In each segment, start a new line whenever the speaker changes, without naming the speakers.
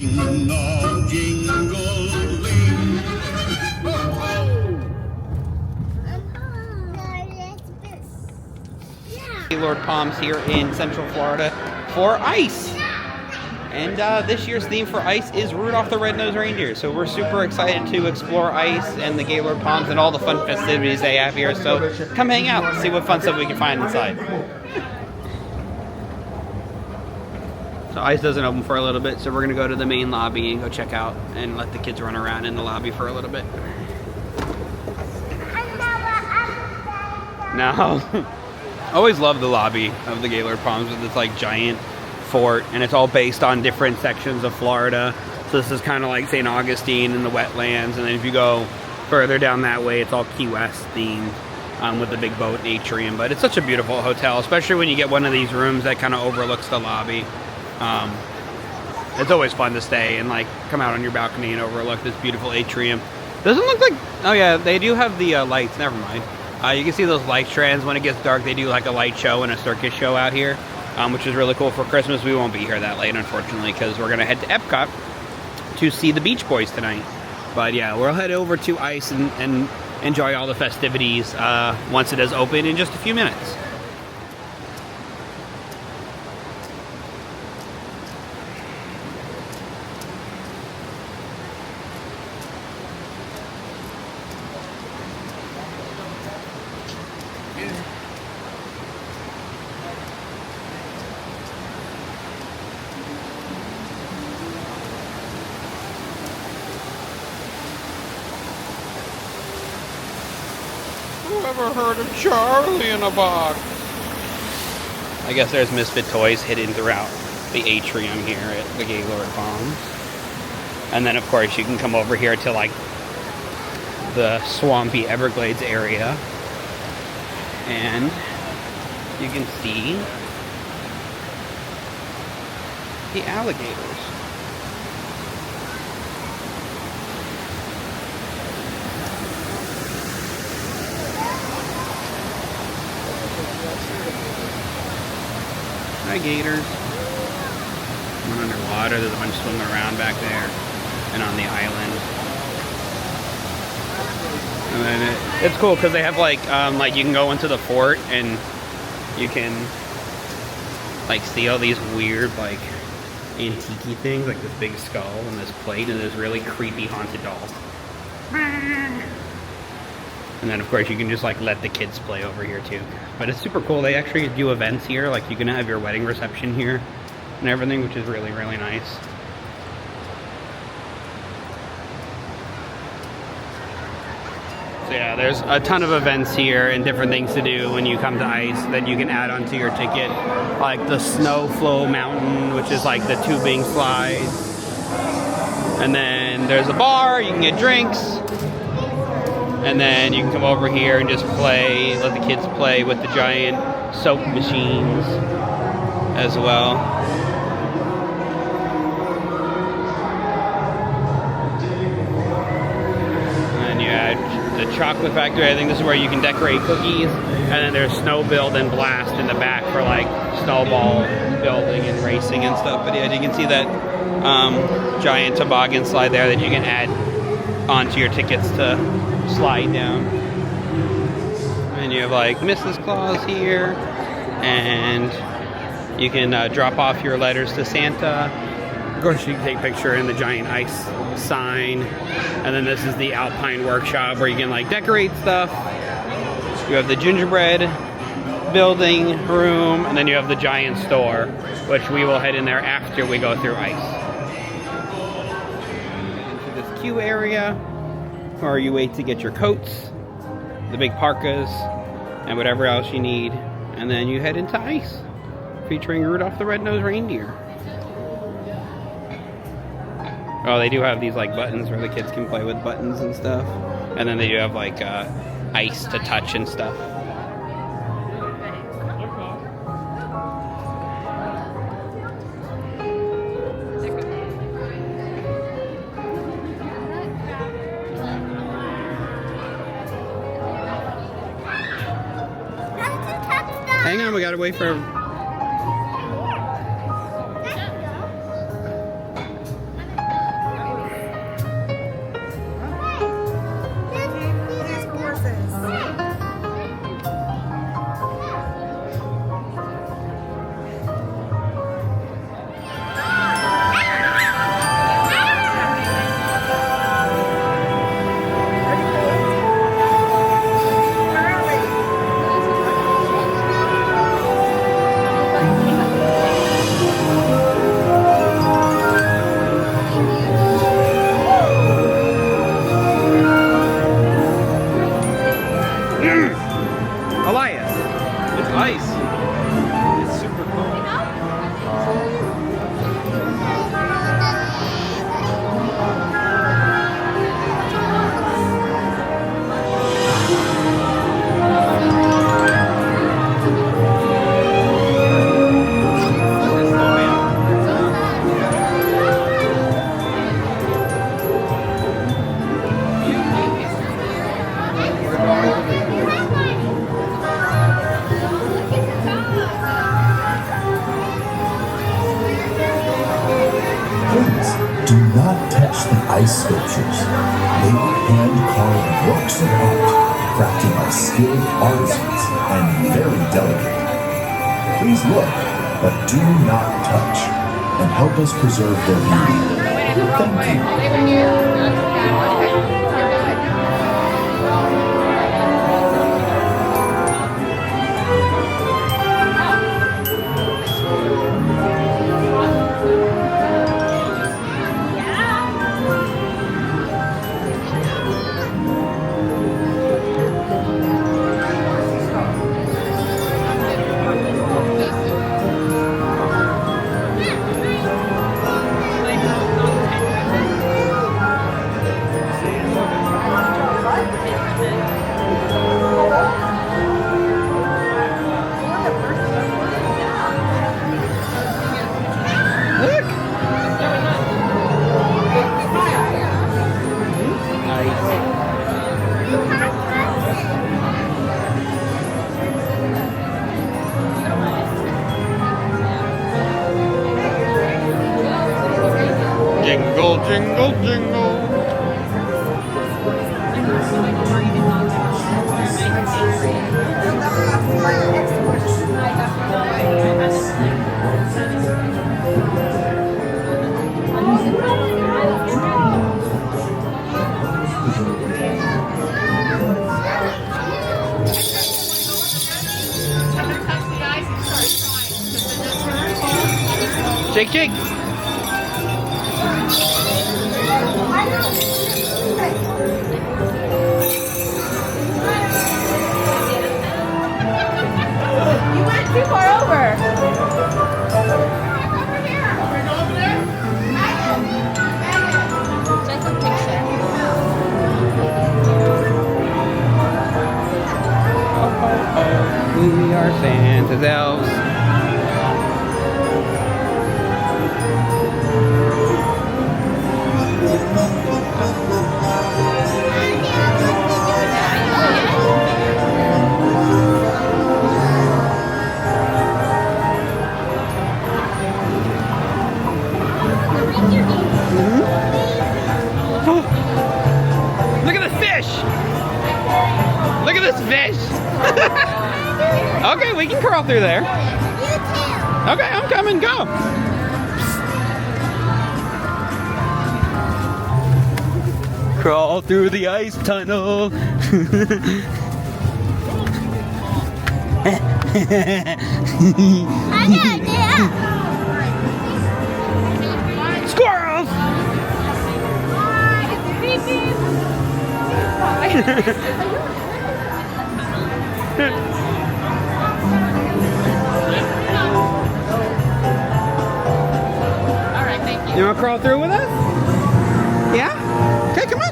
Gaylord Palms here in Central Florida for ice. And this year's theme for ice is Rudolph the Red-Nosed Reindeer. So we're super excited to explore ice and the Gaylord Palms and all the fun festivities they have here. So come hang out and see what fun stuff we can find inside. So ice doesn't open for a little bit, so we're gonna go to the main lobby and go check out and let the kids run around in the lobby for a little bit. No. Always love the lobby of the Gaylord Palms with this like giant fort, and it's all based on different sections of Florida. So this is kind of like St. Augustine and the wetlands, and then if you go further down that way, it's all Key West themed with the big boat and atrium. But it's such a beautiful hotel, especially when you get one of these rooms that kind of overlooks the lobby. It's always fun to stay and like come out on your balcony and overlook this beautiful atrium. Doesn't look like, oh yeah, they do have the lights, never mind. You can see those light strands. When it gets dark, they do like a light show and a circus show out here, which is really cool for Christmas. We won't be here that late, unfortunately, because we're gonna head to Epcot to see the Beach Boys tonight. But yeah, we'll head over to ice and enjoy all the festivities once it is open in just a few minutes.
Ever heard of Charlie in a Box?
I guess there's Misfit toys hidden throughout the atrium here at the Gaylord Palms. And then of course you can come over here to like the swampy Everglades area, and you can see the alligators. Hi, gators. One underwater, there's a bunch swimming around back there and on the island. And then it's cool because they have like you can go into the fort and you can like see all these weird like antique-y things, like this big skull and this plate and this really creepy haunted doll. And then of course you can just like let the kids play over here too. But it's super cool. They actually do events here, like you can have your wedding reception here and everything, which is really, really nice. So yeah, there's a ton of events here and different things to do when you come to ice that you can add onto your ticket. Like the Snow Flow Mountain, which is like the tubing slides. And then there's a bar, you can get drinks. And then you can come over here and just play, let the kids play with the giant soap machines as well. And you had the chocolate factory. I think this is where you can decorate cookies. And then there's Snow Build and Blast in the back for like snowball building and racing and stuff. But yeah, you can see that giant toboggan slide there that you can add onto your tickets to slide down. And you have like Mrs. Claus here, and you can drop off your letters to Santa. Of course you can take a picture in the giant ice sign. And then this is the Alpine Workshop where you can like decorate stuff. You have the gingerbread building room, and then you have the giant store, which we will head in there after we go through ice. Into this queue area, or you wait to get your coats, the big parkas, and whatever else you need. And then you head into ice, featuring Rudolph the Red-Nosed Reindeer. Oh, they do have these like buttons where the kids can play with buttons and stuff. And then they do have like ice to touch and stuff. Hang on, we gotta wait for...
ice sculptures. They are hand-carved works of art, crafted by skilled artisans and very delicate. Please look, but do not touch, and help us preserve their beauty. Thank you.
Jingle, jingle, jingle.
Shake, shake.
You went too far over. Take a picture.
We are Santa's elves. Look at this fish! Look at this fish! Okay, we can crawl through there. Okay, I'm coming, go! Crawl through the ice tunnel. Squirrels!
Alright, thank you.
You want to crawl through with us? Yeah? Okay, come on.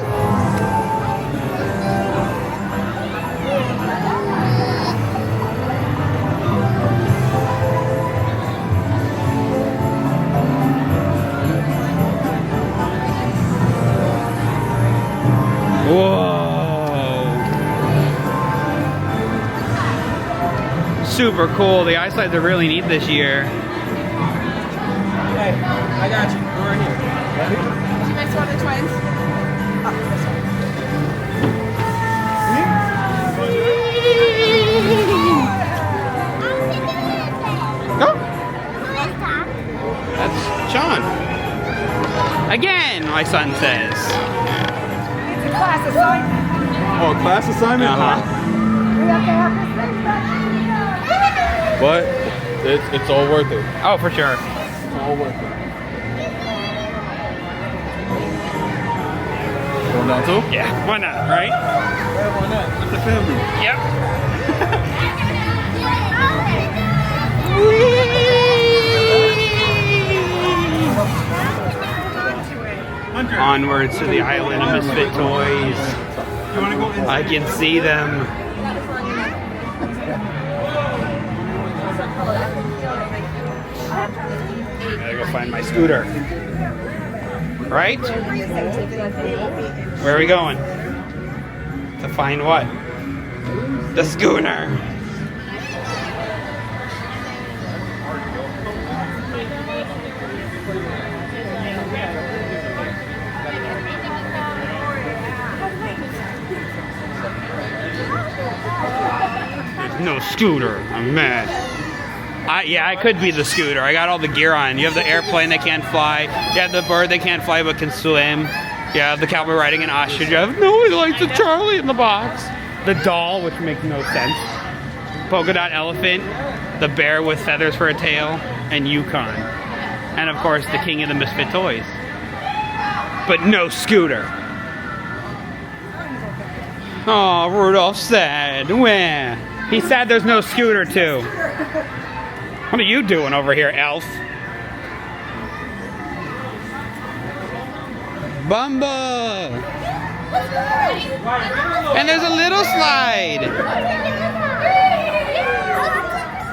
Whoa. Super cool. The ice slides are really neat this year.
Hey, I got you. We're right here. Ready?
You guys want the twins?
Go. That's Sean. Again, my son says.
It's a class assignment.
Oh, class assignment?
Uh-huh.
We have to have this thing.
But it's all worth it.
Oh, for sure.
It's all worth it. Going down too?
Yeah, why not, right?
Yeah, why not? With the family.
Yep. Onwards to the island of misfit toys.
You want to go inside?
I can see them. I gotta go find my scooter. Right? Where are we going? To find what? The schooner. no scooter. I'm mad. Yeah, I could be the scooter. I got all the gear on. You have the airplane that can't fly. You have the bird that can't fly but can swim. You have the cowboy riding an ostrich. You have nobody likes a Charlie in the box. The doll, which makes no sense. Polka dot elephant. The bear with feathers for a tail. And Yukon. And of course, the king of the misfit toys. But no scooter. Oh, Rudolph's sad. Wah. He's sad there's no scooter too. What are you doing over here, Elf? Bumble! And there's a little slide!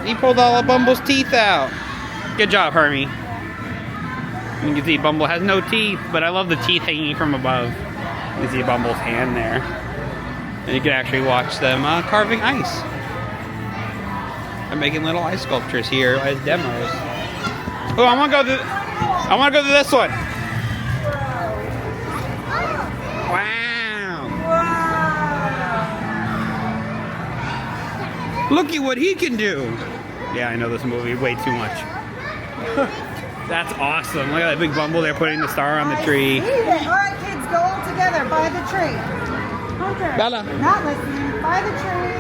He pulled all of Bumble's teeth out. Good job, Hermie. You can see Bumble has no teeth, but I love the teeth hanging from above. You can see Bumble's hand there. And you can actually watch them carving ice. I'm making little ice sculptures here as demos. Oh, I want to go to this one. Wow. Look at what he can do. Yeah, I know this movie way too much. That's awesome. Look at that big Bumble there putting the star on the tree.
All right, kids, go all together by the tree. Hunter,
Bella.
not listening. By the tree.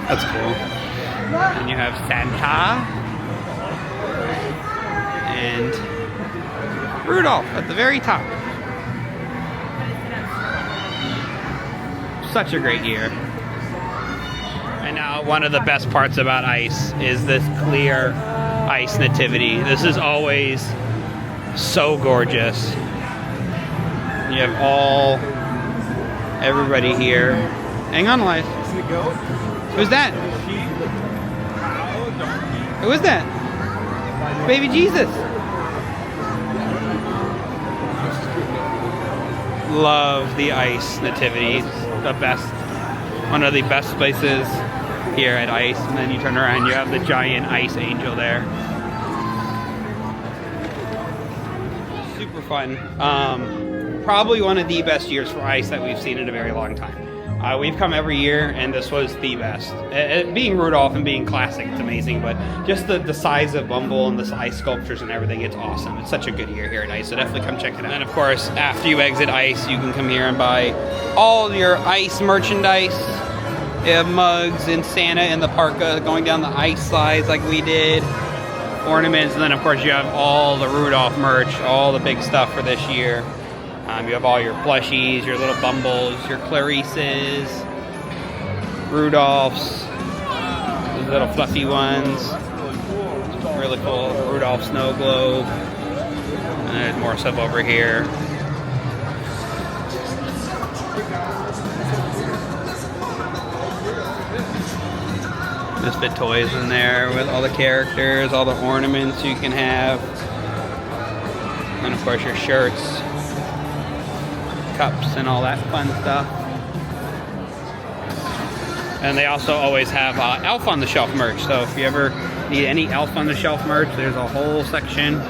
That's cool. And you have Santa and Rudolph at the very top. Such a great year. And now one of the best parts about ice is this clear ice nativity. This is always so gorgeous. You have everybody here. Hang on, Elias. Who's that? Who is that? Baby Jesus. Love the ice nativity. The best, one of the best places here at ice. And then you turn around, you have the giant ice angel there. Super fun. Probably one of the best years for ice that we've seen in a very long time. We've come every year, and this was the best. Being Rudolph and being classic, it's amazing, but just the size of Bumble and the ice sculptures and everything, it's awesome. It's such a good year here at ice, so definitely come check it out. And of course, after you exit ice, you can come here and buy all your ice merchandise. You have mugs and Santa and the parka going down the ice slides like we did. Ornaments, and then of course you have all the Rudolph merch, all the big stuff for this year. You have all your plushies, your little Bumbles, your Clarices, Rudolphs, these little fluffy ones. Really cool Rudolph snow globe. And there's more stuff over here. Misfit toys in there with all the characters, all the ornaments you can have. And of course your shirts, cups, and all that fun stuff. And they also always have Elf on the Shelf merch. So if you ever need any Elf on the Shelf merch, there's a whole section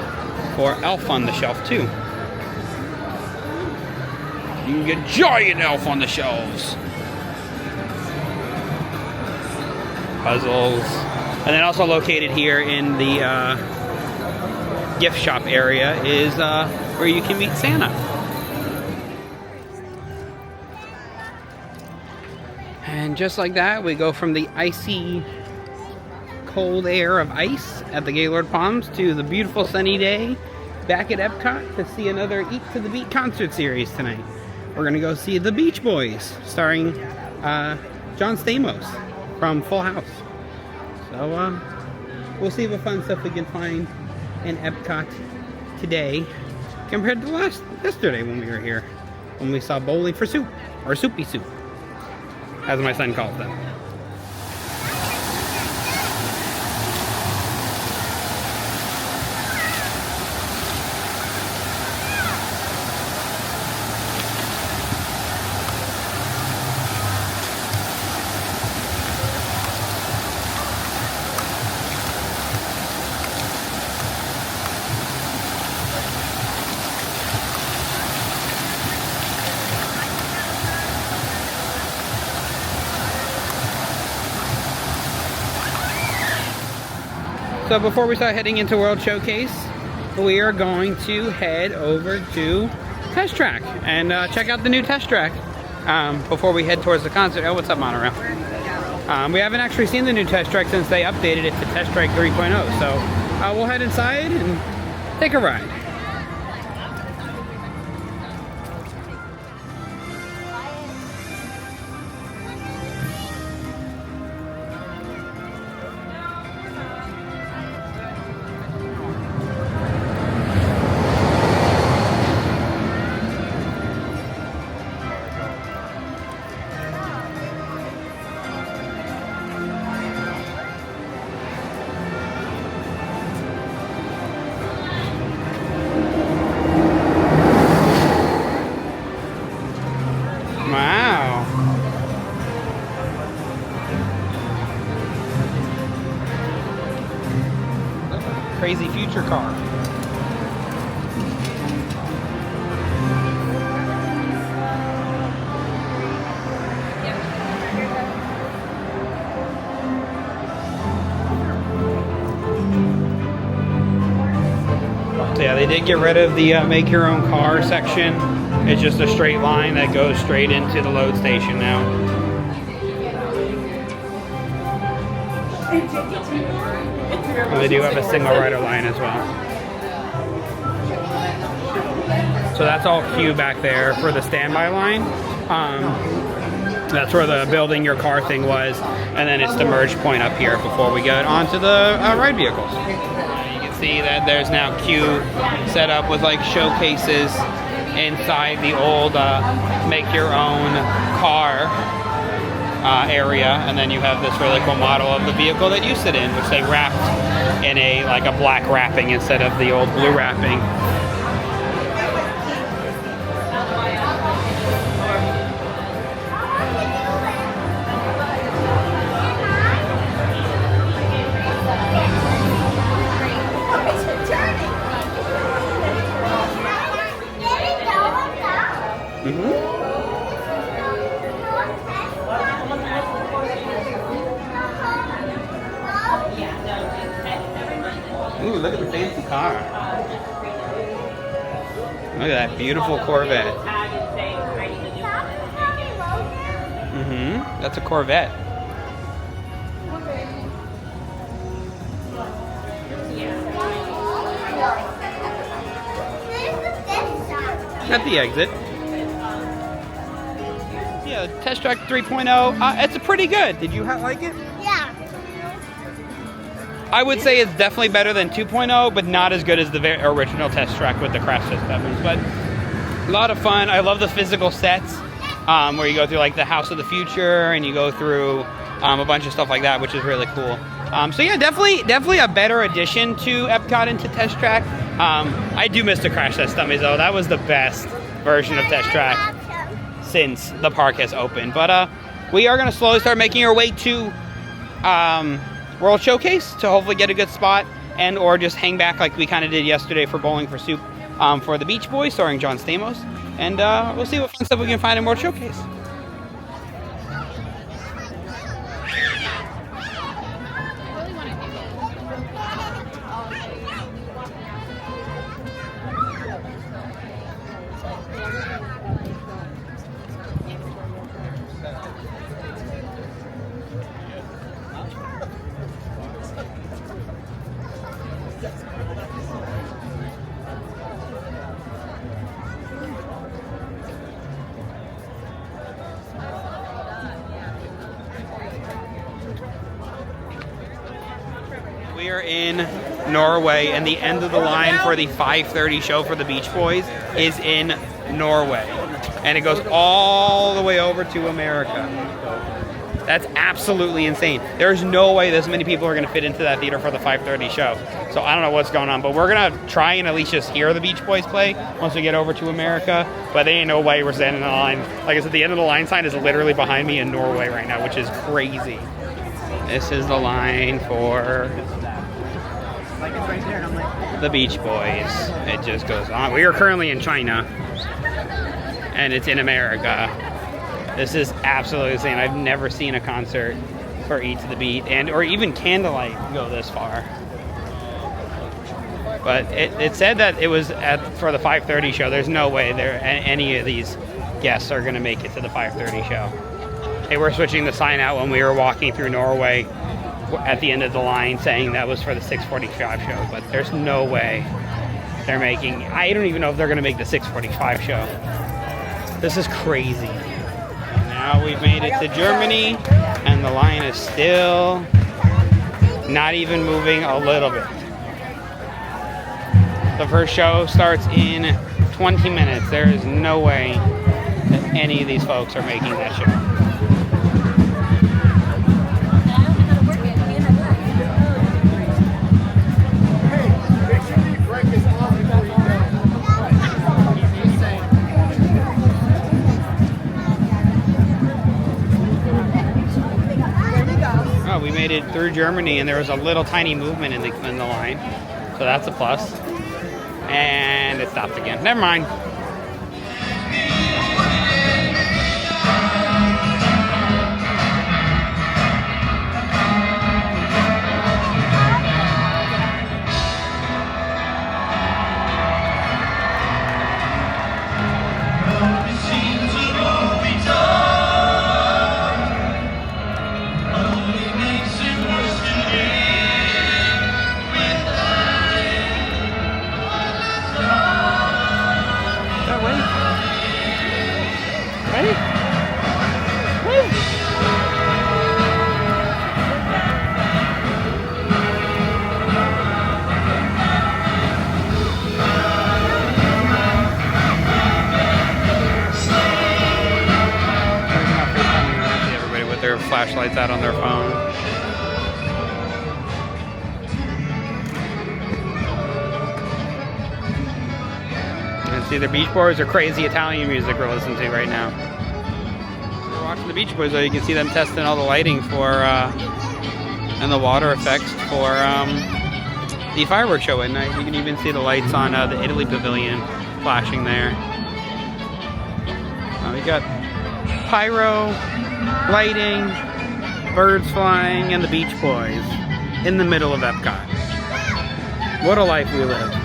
for Elf on the Shelf too. You can get giant Elf on the Shelves. Puzzles. And then also located here in the gift shop area is where you can meet Santa. And just like that, we go from the icy, cold air of ice at the Gaylord Palms to the beautiful sunny day back at Epcot to see another Eat to the Beat concert series tonight. We're going to go see The Beach Boys, starring John Stamos from Full House. So, we'll see what fun stuff we can find in Epcot today compared to yesterday when we were here, when we saw Bowling for Soup, or Soupy Soup, as my son calls them. So before we start heading into World Showcase, we are going to head over to Test Track and check out the new Test Track before we head towards the concert. Oh, what's up, Monorail? We haven't actually seen the new Test Track since they updated it to Test Track 3.0, so we'll head inside and take a ride. Wow. Crazy future car. So yeah, they did get rid of the make your own car section. It's just a straight line that goes straight into the load station now. And they do have a single rider line as well. So that's all queue back there for the standby line. That's where the building your car thing was. And then it's the merge point up here before we get onto the ride vehicles. You can see that there's now queue set up with like showcases inside the old make your own car area, and then you have this really cool model of the vehicle that you sit in, which they wrapped in a black wrapping instead of the old blue wrapping. Ooh, look at the fancy car. Look at that beautiful Corvette. That's a Corvette. At the exit. Yeah, Test Track 3.0. It's pretty good. Did you like it?
Yeah.
I would say it's definitely better than 2.0, but not as good as the original Test Track with the crash systems. But a lot of fun. I love the physical sets where you go through like the House of the Future and you go through a bunch of stuff like that, which is really cool. So yeah, definitely a better addition to Epcot and to Test Track. I do miss the crash test dummies though. That was the best version of Test Track since the park has opened. But we are going to slowly start making our way to World Showcase to hopefully get a good spot and or just hang back like we kind of did yesterday for Bowling for Soup for the Beach Boys starring John Stamos. And we'll see what fun stuff we can find in World Showcase. We are in Norway, and the end of the line for the 5:30 show for the Beach Boys is in Norway. And it goes all the way over to America. That's absolutely insane. There's no way this many people are going to fit into that theater for the 5:30 show. So I don't know what's going on, but we're going to try and at least just hear the Beach Boys play once we get over to America. But there ain't no way we're standing in the line. Like I said, the end of the line sign is literally behind me in Norway right now, which is crazy. This is the line for the Beach Boys. It just goes on. We are currently in China, and it's in America. This is absolutely insane. I've never seen a concert for Eat to the Beat and or even Candlelight go this far. But it said that it was for the 5:30 show. There's no way any of these guests are going to make it to the 5:30 show. They were switching the sign out when we were walking through Norway at the end of the line saying that was for the 6:45 show. But there's no way they're making... I don't even know if they're going to make the 6:45 show. This is crazy. Now we've made it to Germany, and the line is still not even moving a little bit. The first show starts in 20 minutes. There is no way that any of these folks are making that show. Oh, we made it through Germany, and there was a little tiny movement in the line, so that's a plus. And it stopped again. Never mind. Flashlights out on their phone. And see, the Beach Boys are crazy Italian music we're listening to right now. We're watching the Beach Boys, though. You can see them testing all the lighting for and the water effects for the fireworks show at night. You can even see the lights on the Italy Pavilion flashing there. We got pyro, lighting, birds flying, and the Beach Boys in the middle of Epcot. What a life we live.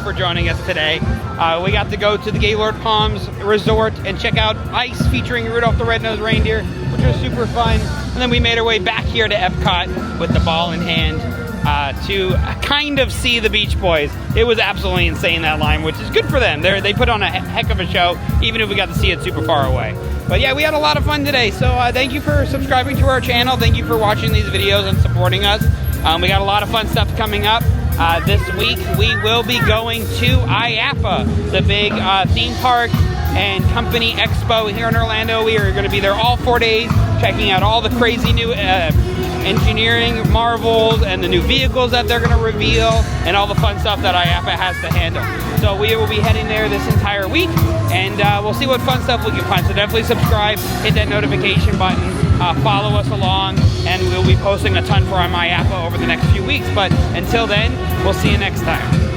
For joining us today. We got to go to the Gaylord Palms Resort and check out ice featuring Rudolph the Red-Nosed Reindeer, which was super fun. And then we made our way back here to Epcot with the ball in hand to kind of see the Beach Boys. It was absolutely insane, that line, which is good for them. They put on a heck of a show, even if we got to see it super far away. But yeah, we had a lot of fun today. So thank you for subscribing to our channel. Thank you for watching these videos and supporting us. We got a lot of fun stuff coming up. This week we will be going to IAAPA, the big theme park and company expo here in Orlando. We are going to be there all 4 days, checking out all the crazy new engineering marvels and the new vehicles that they're going to reveal and all the fun stuff that IAAPA has to handle. So we will be heading there this entire week, and we'll see what fun stuff we can find. So definitely subscribe, hit that notification button, follow us along, and we'll be posting a ton for IAAPA over the next few weeks. But until then, we'll see you next time.